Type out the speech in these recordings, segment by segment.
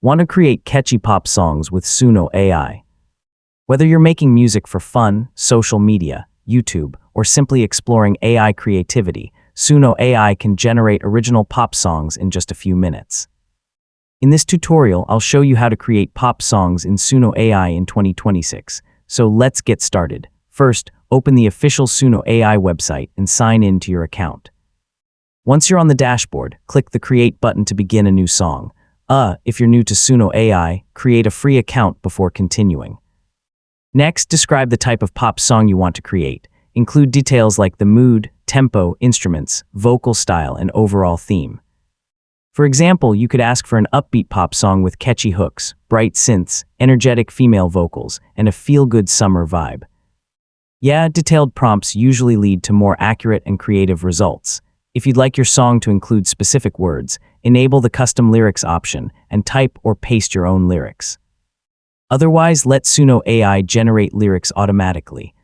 Want to create catchy pop songs with Suno AI? Whether you're making music for fun, social media, YouTube, or simply exploring AI creativity, Suno AI can generate original pop songs in just a few minutes. In this tutorial, I'll show you how to create pop songs in Suno AI in 2026. So let's get started. First, open the official Suno AI website and sign in to your account. Once you're on the dashboard, click the Create button to begin a new song. If you're new to Suno AI, create a free account before continuing. Next, describe the type of pop song you want to create. Include details like the mood, tempo, instruments, vocal style, and overall theme. For example, you could ask for an upbeat pop song with catchy hooks, bright synths, energetic female vocals, and a feel-good summer vibe. Detailed prompts usually lead to more accurate and creative results. If you'd like your song to include specific words, enable the custom lyrics option and type or paste your own lyrics. Otherwise, let Suno AI generate lyrics automatically.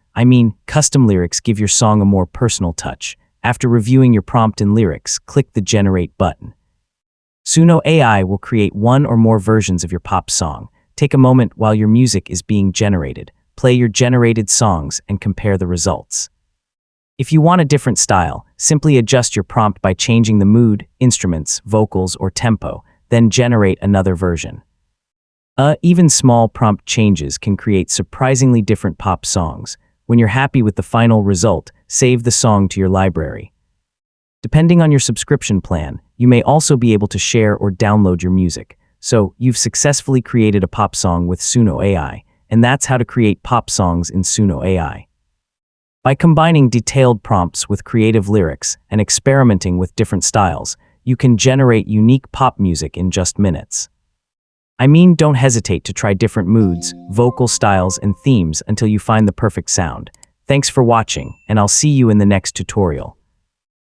Custom lyrics give your song a more personal touch. After reviewing your prompt and lyrics, click the Generate button. Suno AI will create one or more versions of your pop song. Take a moment while your music is being generated. Play your generated songs and compare the results. If you want a different style, simply adjust your prompt by changing the mood, instruments, vocals, or tempo, then generate another version. Even small prompt changes can create surprisingly different pop songs. When you're happy with the final result, save the song to your library. Depending on your subscription plan, you may also be able to share or download your music. So, you've successfully created a pop song with Suno AI, and that's how to create pop songs in Suno AI. By combining detailed prompts with creative lyrics and experimenting with different styles, you can generate unique pop music in just minutes. Don't hesitate to try different moods, vocal styles, and themes until you find the perfect sound. Thanks for watching, and I'll see you in the next tutorial.